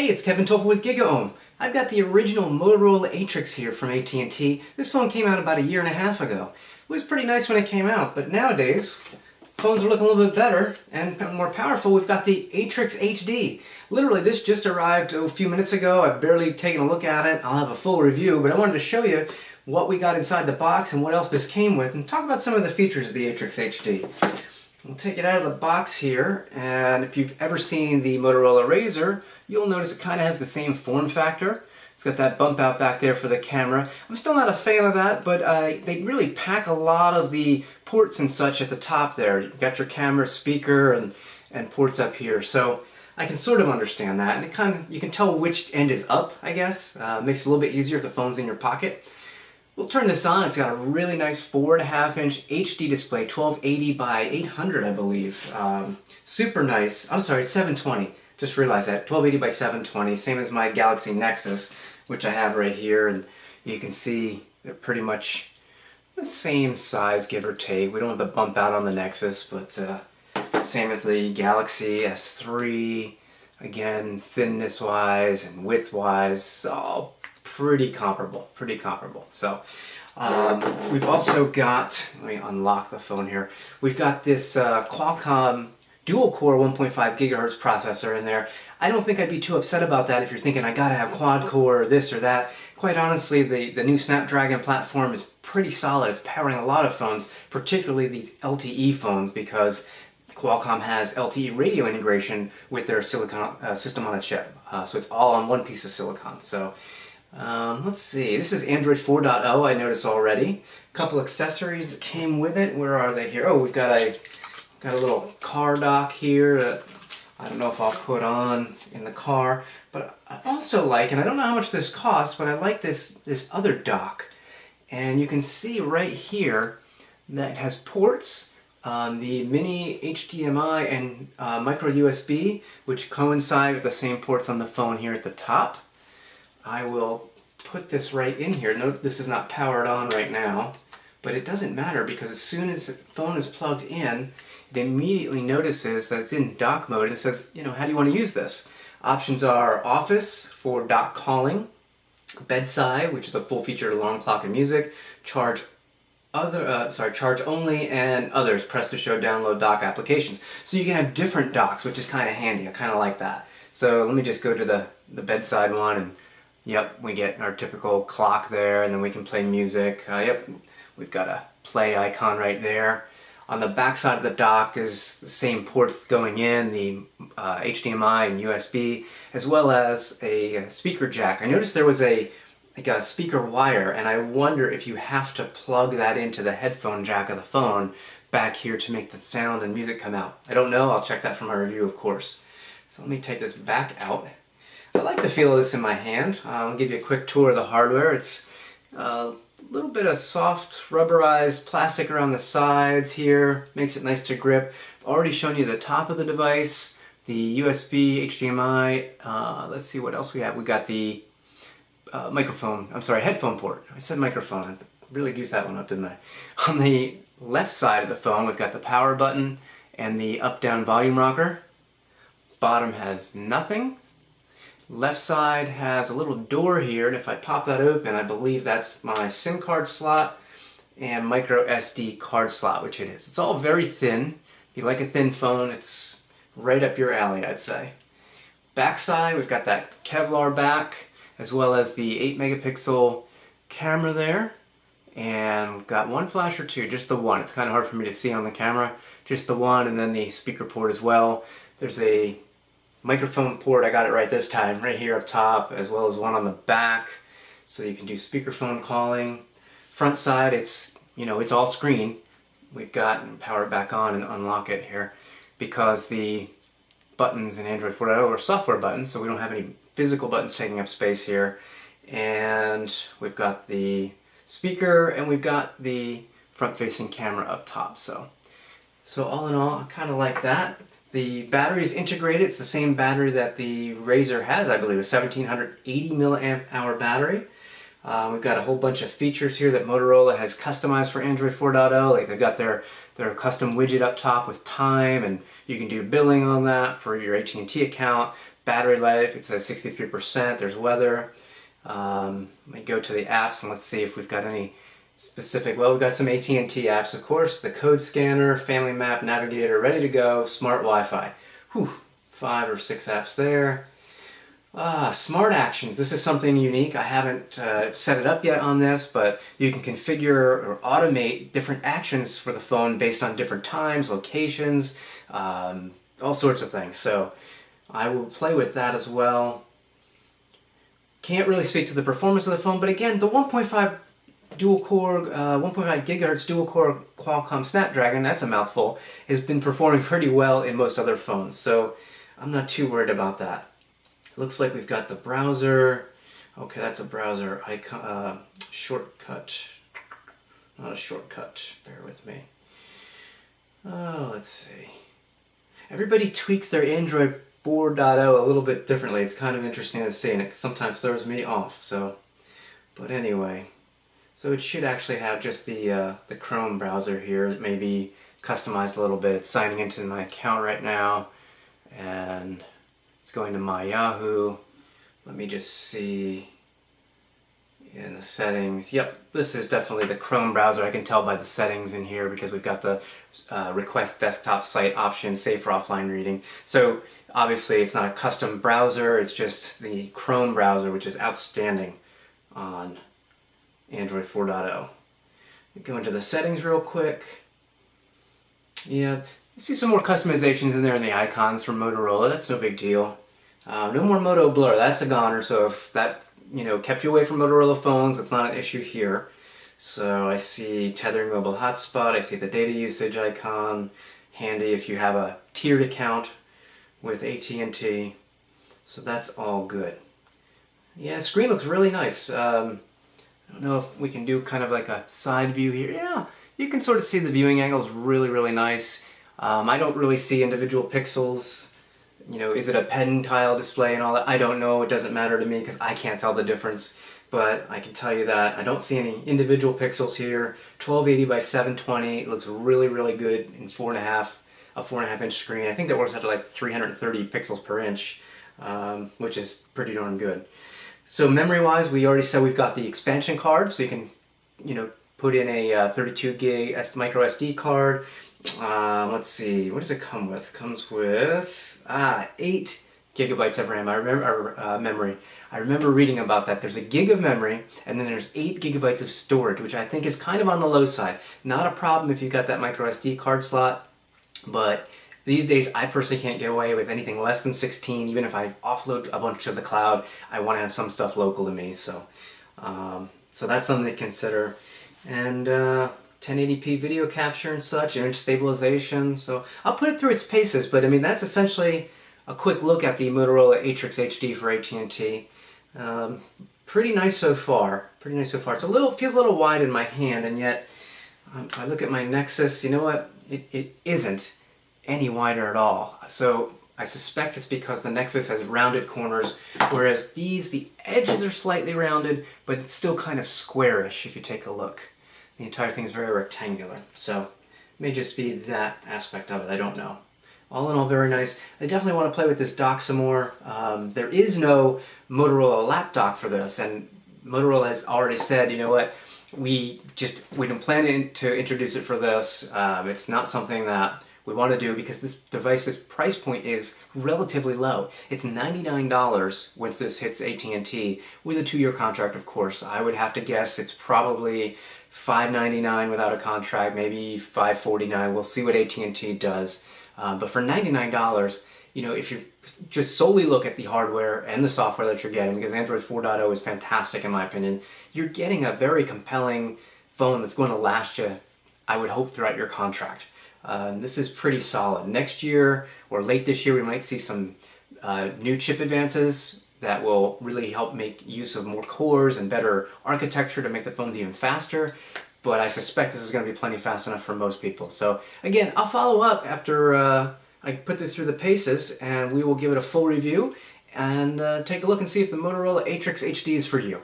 Hey, it's Kevin Toffel with GigaOhm. I've got the original Motorola Atrix here from AT&T. This phone came out about a year and a half ago. It was pretty nice when it came out, but nowadays, phones are looking a little bit better and more powerful. We've got the Atrix HD. Literally, this just arrived a few minutes ago. I've barely taken a look at it. I'll have a full review, but I wanted to show you what we got inside the box and what else this came with, and talk about some of the features of the Atrix HD. We'll take it out of the box here, and if you've ever seen the Motorola Razr, you'll notice it kind of has the same form factor. It's got that bump out back there for the camera. I'm still not a fan of that, but they really pack a lot of the ports and such at the top there. You've got your camera, speaker, and ports up here. So I can sort of understand that, and it kind of, you can tell which end is up, I guess. Makes it a little bit easier if the phone's in your pocket. We'll turn this on. It's got a really nice 4.5-inch HD display, 1280 by 800, I believe. Super nice. I'm sorry, it's 720. Just realized that. 1280 by 720, same as my Galaxy Nexus, which I have right here, and you can see they're pretty much the same size, give or take. We don't have the bump out on the Nexus, but same as the Galaxy S3. Again, thinness-wise and width-wise, all pretty comparable, So we've also got, let me unlock the phone here, we've got this Qualcomm dual-core 1.5 gigahertz processor in there. I don't think I'd be too upset about that if you're thinking I gotta have quad-core or this or that. Quite honestly, the new Snapdragon platform is pretty solid. It's powering a lot of phones, particularly these LTE phones, because Qualcomm has LTE radio integration with their silicon system on a chip. So it's all on one piece of silicon. So let's see, this is Android 4.0, I noticed already. A couple accessories that came with it. Where are they here? Oh, we've got a little car dock here that I don't know if I'll put on in the car. But I also like, and I don't know how much this costs, but I like this other dock. And you can see right here that it has ports, the mini HDMI and micro USB, which coincide with the same ports on the phone here at the top. I will put this right in here. Note this is not powered on right now, but it doesn't matter because as soon as the phone is plugged in, it immediately notices that it's in dock mode and says, you know, how do you want to use this? Options are Office for dock calling, Bedside, which is a full-featured alarm clock and music, charge only, and others, press to show download dock applications. So you can have different docks, which is kind of handy. I kind of like that. So let me just go to the bedside one, and yep, we get our typical clock there, and then we can play music. Yep, we've got a play icon right there. On the back side of the dock is the same ports going in, the HDMI and USB, as well as a speaker jack. I noticed there was a speaker wire, and I wonder if you have to plug that into the headphone jack of the phone back here to make the sound and music come out. I don't know. I'll check that from my review, of course. So let me take this back out. I like the feel of this in my hand. I'll give you a quick tour of the hardware. It's a little bit of soft rubberized plastic around the sides here. Makes it nice to grip. I've already shown you the top of the device, the USB, HDMI. Let's see what else we have. We got the headphone port. I said microphone. I really goofed that one up, didn't I? On the left side of the phone, we've got the power button and the up-down volume rocker. Bottom has nothing. Left side has a little door here, and if I pop that open, I believe that's my SIM card slot and micro SD card slot, which it is. It's all very thin. If you like a thin phone, it's right up your alley, I'd say. Back side, we've got that Kevlar back, as well as the 8-megapixel camera there. And we've got one flash or two, just the one. It's kind of hard for me to see on the camera. Just the one, and then the speaker port as well. There's a microphone port, I got it right this time, right here up top, as well as one on the back, so you can do speakerphone calling. Front side, it's all screen. We've got power it back on and unlock it here, because the buttons in Android 4.0 are software buttons, so we don't have any physical buttons taking up space here. And we've got the speaker, and we've got the front-facing camera up top. So all in all, I kind of like that. The battery is integrated. It's the same battery that the Razr has, I believe, a 1780 milliamp hour battery. We've got a whole bunch of features here that Motorola has customized for Android 4.0. Like they've got their custom widget up top with time, and you can do billing on that for your AT&T account. Battery life, it says 63%. There's weather. Let me go to the apps and let's see if we've got any specific. Well, we've got some AT&T apps, of course. The code scanner, family map, navigator, ready to go. Smart Wi-Fi. Whew, 5 or 6 apps there. Smart actions. This is something unique. I haven't set it up yet on this, but you can configure or automate different actions for the phone based on different times, locations, all sorts of things. So I will play with that as well. Can't really speak to the performance of the phone, but again, the 1.5 dual-core, 1.5 gigahertz dual-core Qualcomm Snapdragon, that's a mouthful, has been performing pretty well in most other phones. So I'm not too worried about that. Looks like we've got the browser. Okay, that's a browser icon, shortcut. Not a shortcut, bear with me. Oh, let's see. Everybody tweaks their Android 4.0 a little bit differently. It's kind of interesting to see, and it sometimes throws me off. So, but anyway, so it should actually have just the Chrome browser here. It may be customized a little bit. It's signing into my account right now, and it's going to my Yahoo. Let me just see in the settings. Yep, this is definitely the Chrome browser. I can tell by the settings in here because we've got the request desktop site option, safe for offline reading. So obviously it's not a custom browser, it's just the Chrome browser, which is outstanding on Android 4.0. Go into the settings real quick. Yeah. You see some more customizations in there in the icons from Motorola. That's no big deal. No more Moto Blur. That's a goner. So if that kept you away from Motorola phones, it's not an issue here. So I see tethering mobile hotspot. I see the data usage icon. Handy if you have a tiered account with AT&T. So that's all good. Yeah, the screen looks really nice. I don't know if we can do kind of like a side view here. Yeah, you can sort of see the viewing angle is really, really nice. I don't really see individual pixels. Is it a pen tile display and all that? I don't know. It doesn't matter to me because I can't tell the difference. But I can tell you that I don't see any individual pixels here. 1280 by 720. It looks really, really good in a 4.5 inch screen. I think that works out to like 330 pixels per inch, which is pretty darn good. So memory-wise, we already said we've got the expansion card, so you can, put in a 32 gig micro SD card. Let's see, what does it come with? It comes with 8 gigabytes of RAM. I remember memory. I remember reading about that. There's a gig of memory, and then there's 8 gigabytes of storage, which I think is kind of on the low side. Not a problem if you've got that micro SD card slot, but these days I personally can't get away with anything less than 16. Even if I offload a bunch to the cloud, I want to have some stuff local to me. So, so that's something to consider. And 1080p video capture and such, image stabilization. So I'll put it through its paces, but I mean that's essentially a quick look at the Motorola Atrix HD for AT&T. Pretty nice so far. Pretty nice so far. It's feels a little wide in my hand, and yet if I look at my Nexus, you know what? It isn't any wider at all. So I suspect it's because the Nexus has rounded corners, whereas the edges are slightly rounded, but it's still kind of squarish if you take a look. The entire thing is very rectangular, so it may just be that aspect of it, I don't know. All in all, very nice. I definitely want to play with this dock some more. There is no Motorola lap dock for this, and Motorola has already said, you know what, we don't plan to introduce it for this. It's not something that we want to do because this device's price point is relatively low. It's $99 once this hits AT&T with a 2-year contract, of course. I would have to guess it's probably $599 without a contract, maybe $549. We'll see what AT&T does. But for $99, if you just solely look at the hardware and the software that you're getting, because Android 4.0 is fantastic in my opinion, you're getting a very compelling phone that's going to last you, I would hope, throughout your contract. This is pretty solid. Next year or late this year, we might see some new chip advances that will really help make use of more cores and better architecture to make the phones even faster. But I suspect this is going to be plenty fast enough for most people. So again, I'll follow up after I put this through the paces, and we will give it a full review and take a look and see if the Motorola Atrix HD is for you.